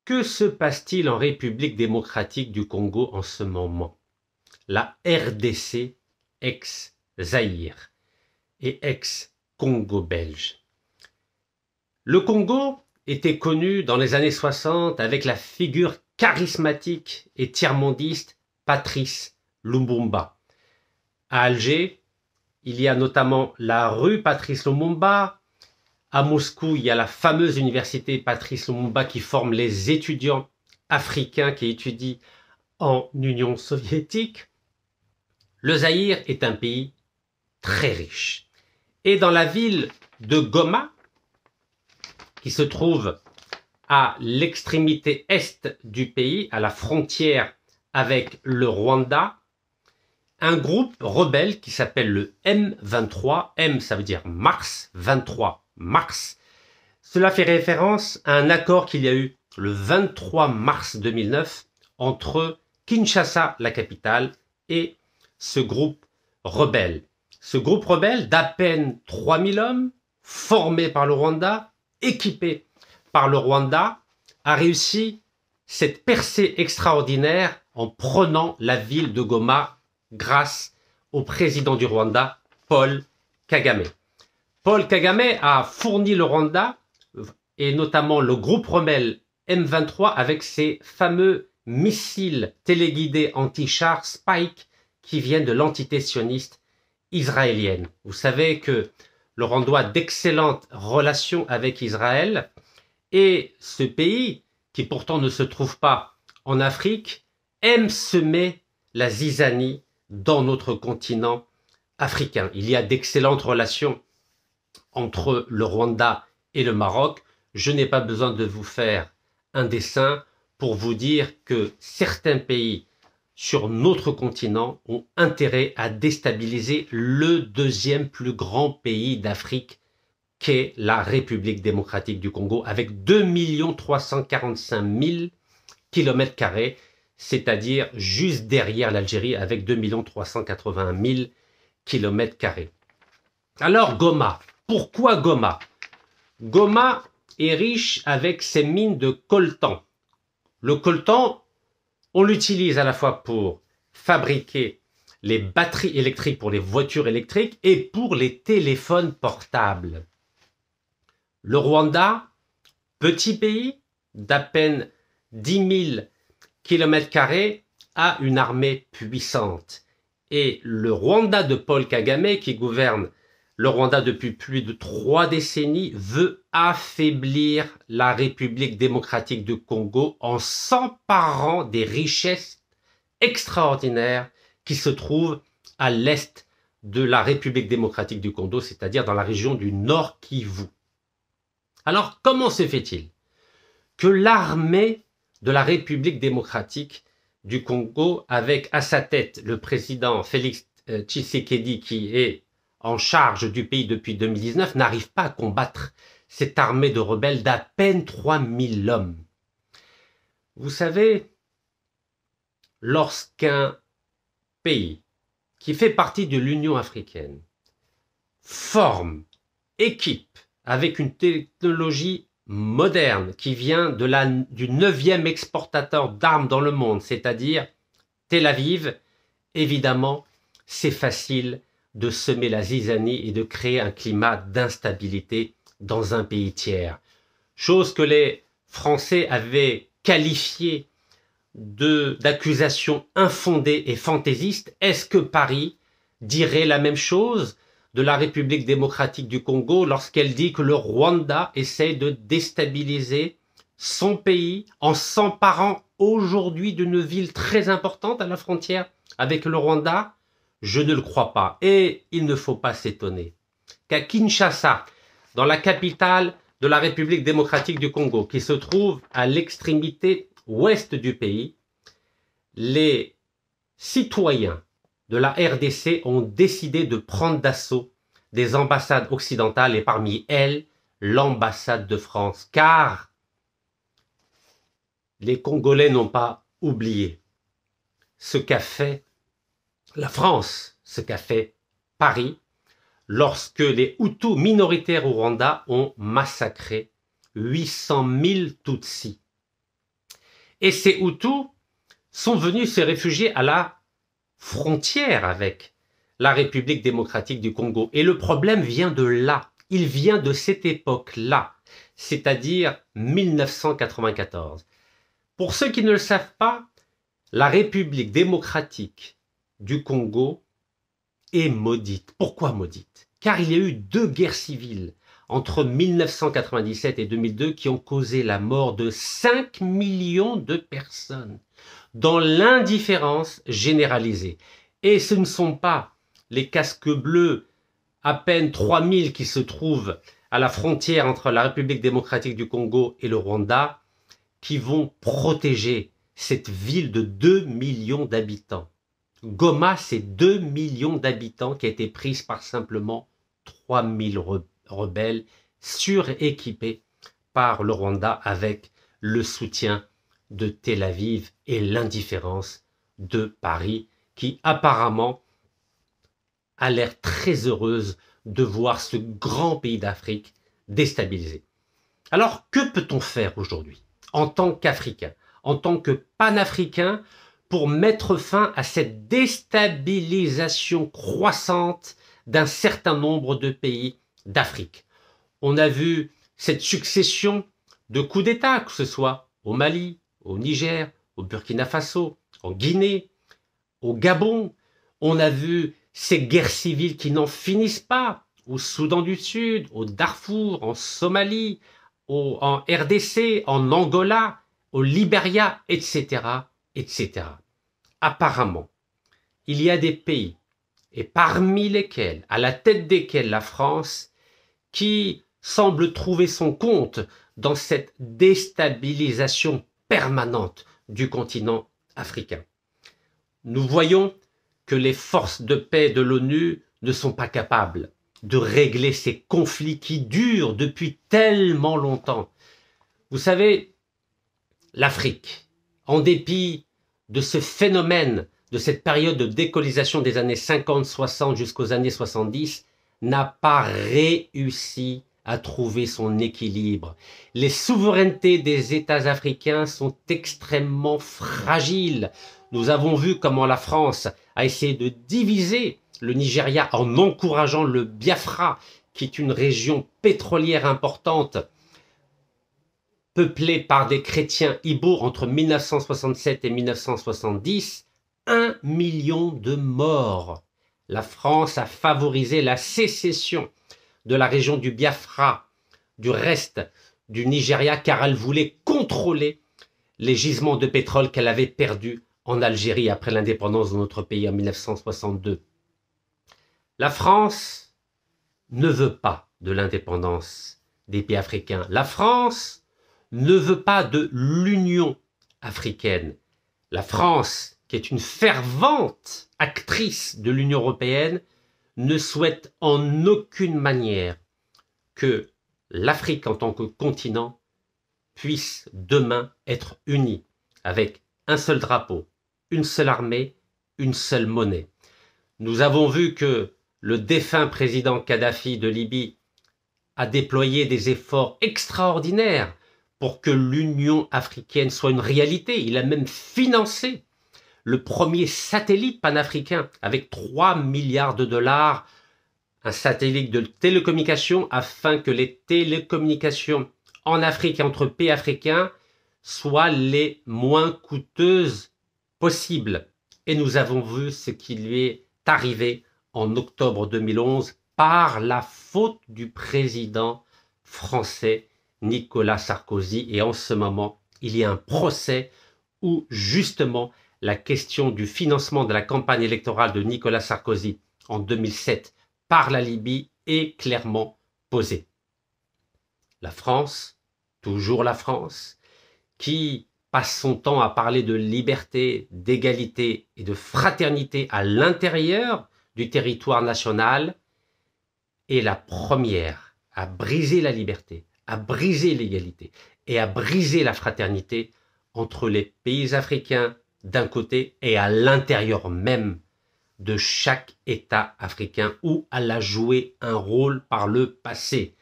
Que se passe-t-il en République démocratique du Congo en ce moment? La RDC, ex-Zaïre et ex-Congo belge. Le Congo était connu dans les années 60 avec la figure charismatique et tiers-mondiste Patrice Lumumba. À Alger, il y a notamment la rue Patrice Lumumba. À Moscou, il y a la fameuse université Patrice Lumumba qui forme les étudiants africains qui étudient en Union soviétique. Le Zaïre est un pays très riche. Et dans la ville de Goma, qui se trouve à l'extrémité est du pays, à la frontière avec le Rwanda, un groupe rebelle qui s'appelle le M23, M ça veut dire Mars, 23 Mars. Cela fait référence à un accord qu'il y a eu le 23 mars 2009 entre Kinshasa, la capitale, et ce groupe rebelle. Ce groupe rebelle d'à peine 3000 hommes, formé par le Rwanda, équipé par le Rwanda, a réussi cette percée extraordinaire en prenant la ville de Goma grâce au président du Rwanda, Paul Kagame. Paul Kagame a fourni le Rwanda et notamment le groupe rebelle M23 avec ses fameux missiles téléguidés anti-chars Spike qui viennent de l'entité sioniste israélienne. Vous savez que le Rwanda a d'excellentes relations avec Israël et ce pays, qui pourtant ne se trouve pas en Afrique, aime semer la zizanie dans notre continent africain. Il y a d'excellentes relations entre le Rwanda et le Maroc. Je n'ai pas besoin de vous faire un dessin pour vous dire que certains pays sur notre continent ont intérêt à déstabiliser le deuxième plus grand pays d'Afrique qu'est la République démocratique du Congo avec 2 345 000 km², c'est-à-dire juste derrière l'Algérie avec 2 381 000 km². Alors Goma, pourquoi Goma? Goma est riche avec ses mines de coltan. Le coltan, on l'utilise à la fois pour fabriquer les batteries électriques pour les voitures électriques et pour les téléphones portables. Le Rwanda, petit pays d'à peine 10 000 km², a une armée puissante. Et le Rwanda de Paul Kagame, qui gouverne le Rwanda depuis plus de 3 décennies, veut affaiblir la République démocratique du Congo en s'emparant des richesses extraordinaires qui se trouvent à l'est de la République démocratique du Congo, c'est-à-dire dans la région du Nord Kivu. Alors, comment se fait-il que l'armée de la République démocratique du Congo, avec à sa tête le président Félix Tshisekedi, qui est en charge du pays depuis 2019, n'arrive pas à combattre cette armée de rebelles d'à peine 3000 hommes? Vous savez, lorsqu'un pays qui fait partie de l'Union africaine forme, équipe, avec une technologie moderne qui vient du 9e exportateur d'armes dans le monde, c'est-à-dire Tel Aviv, évidemment, c'est facile de semer la zizanie et de créer un climat d'instabilité dans un pays tiers. Chose que les Français avaient qualifiée d'accusations infondées et fantaisistes. Est-ce que Paris dirait la même chose de la République démocratique du Congo lorsqu'elle dit que le Rwanda essaie de déstabiliser son pays en s'emparant aujourd'hui d'une ville très importante à la frontière avec le Rwanda? Je ne le crois pas. Et il ne faut pas s'étonner qu'à Kinshasa, dans la capitale de la République démocratique du Congo, qui se trouve à l'extrémité ouest du pays, les citoyens de la RDC ont décidé de prendre d'assaut des ambassades occidentales et parmi elles, l'ambassade de France. Car les Congolais n'ont pas oublié ce qu'a fait la France, ce qu'a fait Paris, lorsque les Hutus minoritaires au Rwanda ont massacré 800 000 Tutsis. Et ces Hutus sont venus se réfugier à la frontière avec la République démocratique du Congo. Et le problème vient de là. Il vient de cette époque-là, c'est-à-dire 1994. Pour ceux qui ne le savent pas, la République démocratique du Congo est maudite. Pourquoi maudite? Car il y a eu 2 guerres civiles entre 1997 et 2002 qui ont causé la mort de 5 millions de personnes dans l'indifférence généralisée. Et ce ne sont pas les casques bleus, à peine 3000 qui se trouvent à la frontière entre la République démocratique du Congo et le Rwanda, qui vont protéger cette ville de 2 millions d'habitants. Goma, c'est 2 millions d'habitants qui a été prise par simplement 3000 rebelles suréquipés par le Rwanda avec le soutien de Tel Aviv et l'indifférence de Paris qui apparemment a l'air très heureuse de voir ce grand pays d'Afrique déstabilisé. Alors, que peut-on faire aujourd'hui en tant qu'Africain, en tant que panafricain, pour mettre fin à cette déstabilisation croissante d'un certain nombre de pays d'Afrique? On a vu cette succession de coups d'État, que ce soit au Mali, au Niger, au Burkina Faso, en Guinée, au Gabon. On a vu ces guerres civiles qui n'en finissent pas, au Soudan du Sud, au Darfour, en Somalie, en RDC, en Angola, au Libéria, etc., etc. Apparemment, il y a des pays, et parmi lesquels, à la tête desquels la France, qui semble trouver son compte dans cette déstabilisation permanente du continent africain. Nous voyons que les forces de paix de l'ONU ne sont pas capables de régler ces conflits qui durent depuis tellement longtemps. Vous savez, l'Afrique, en dépit de ce phénomène, de cette période de décolonisation des années 50-60 jusqu'aux années 70, n'a pas réussi à trouver son équilibre. Les souverainetés des États africains sont extrêmement fragiles. Nous avons vu comment la France a essayé de diviser le Nigeria en encourageant le Biafra, qui est une région pétrolière importante, peuplée par des chrétiens Ibo entre 1967 et 1970, 1 million de morts. La France a favorisé la sécession de la région du Biafra, du reste du Nigeria, car elle voulait contrôler les gisements de pétrole qu'elle avait perdus en Algérie après l'indépendance de notre pays en 1962. La France ne veut pas de l'indépendance des pays africains. La France ne veut pas de l'Union africaine. La France, qui est une fervente actrice de l'Union européenne, ne souhaite en aucune manière que l'Afrique en tant que continent puisse demain être unie avec un seul drapeau, une seule armée, une seule monnaie. Nous avons vu que le défunt président Kadhafi de Libye a déployé des efforts extraordinaires pour que l'Union africaine soit une réalité. Il a même financé le premier satellite panafricain avec 3 milliards de dollars, un satellite de télécommunication afin que les télécommunications en Afrique et entre pays africains soient les moins coûteuses possibles. Et nous avons vu ce qui lui est arrivé en octobre 2011 par la faute du président français Nicolas Sarkozy. Et en ce moment, il y a un procès où justement la question du financement de la campagne électorale de Nicolas Sarkozy en 2007 par la Libye est clairement posée. La France, toujours la France, qui passe son temps à parler de liberté, d'égalité et de fraternité à l'intérieur du territoire national, est la première à briser la liberté, à briser l'égalité et à briser la fraternité entre les pays africains d'un côté et à l'intérieur même de chaque État africain où elle a joué un rôle par le passé.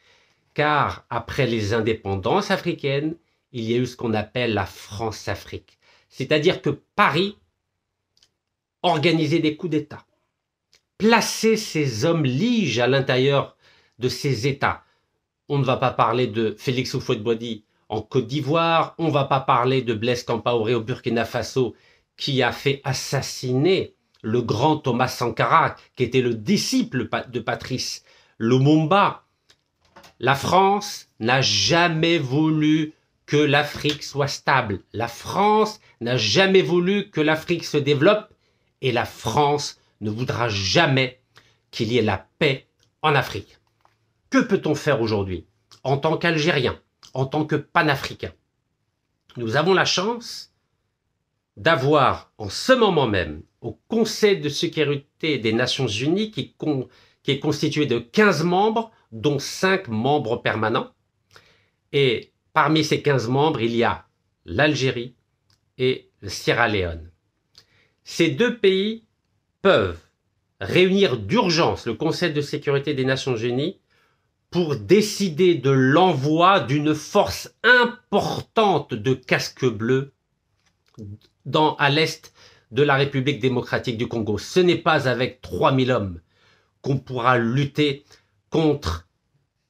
Car après les indépendances africaines, il y a eu ce qu'on appelle la France-Afrique. C'est-à-dire que Paris organisait des coups d'État, plaçait ses hommes liges à l'intérieur de ces États. On ne va pas parler de Félix Houphouët-Boigny en Côte d'Ivoire, on ne va pas parler de Blaise Compaoré au Burkina Faso qui a fait assassiner le grand Thomas Sankara, qui était le disciple de Patrice Lumumba. La France n'a jamais voulu que l'Afrique soit stable. La France n'a jamais voulu que l'Afrique se développe et la France ne voudra jamais qu'il y ait la paix en Afrique. Que peut-on faire aujourd'hui en tant qu'Algériens, en tant que panafricains? Nous avons la chance d'avoir en ce moment même au Conseil de sécurité des Nations Unies qui est constitué de 15 membres, dont 5 membres permanents. Et parmi ces 15 membres, il y a l'Algérie et le Sierra Leone. Ces deux pays peuvent réunir d'urgence le Conseil de sécurité des Nations Unies pour décider de l'envoi d'une force importante de casques bleus à l'est de la République démocratique du Congo. Ce n'est pas avec 3000 hommes qu'on pourra lutter contre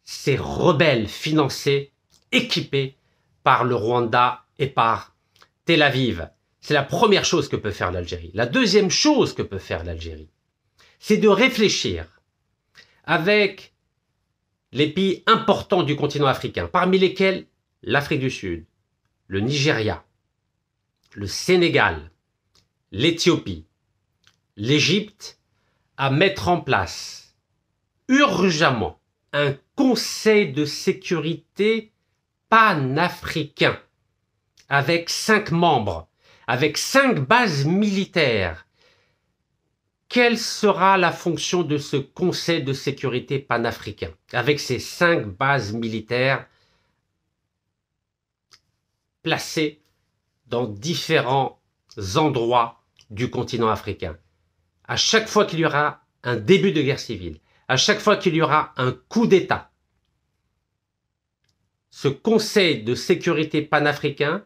ces rebelles financés, équipés par le Rwanda et par Tel Aviv. C'est la première chose que peut faire l'Algérie. La deuxième chose que peut faire l'Algérie, c'est de réfléchir avec les pays importants du continent africain, parmi lesquels l'Afrique du Sud, le Nigeria, le Sénégal, l'Éthiopie, l'Égypte, à mettre en place urgemment un conseil de sécurité panafricain avec 5 membres, avec 5 bases militaires. Quelle sera la fonction de ce conseil de sécurité panafricain avec ces 5 bases militaires placées dans différents endroits du continent africain? À chaque fois qu'il y aura un début de guerre civile, à chaque fois qu'il y aura un coup d'État, ce Conseil de sécurité panafricain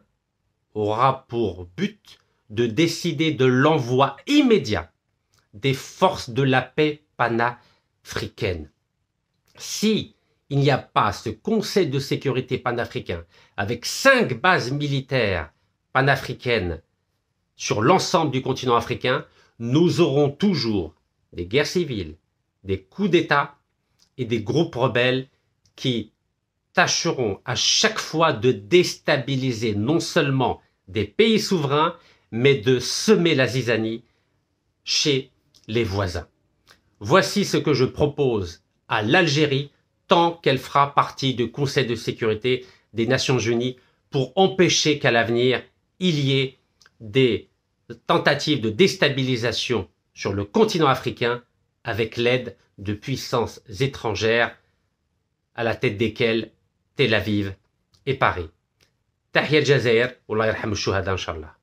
aura pour but de décider de l'envoi immédiat des forces de la paix panafricaines. Si il n'y a pas ce Conseil de sécurité panafricain avec 5 bases militaires panafricaines sur l'ensemble du continent africain, nous aurons toujours des guerres civiles, des coups d'État et des groupes rebelles qui tâcheront à chaque fois de déstabiliser non seulement des pays souverains, mais de semer la zizanie chez les voisins. Voici ce que je propose à l'Algérie tant qu'elle fera partie du Conseil de sécurité des Nations Unies pour empêcher qu'à l'avenir, il y ait des tentatives de déstabilisation sur le continent africain avec l'aide de puissances étrangères à la tête desquelles Tel Aviv et Paris. Tahiyat Jazair, Wallah yarham al-shuhada, Inch'Allah.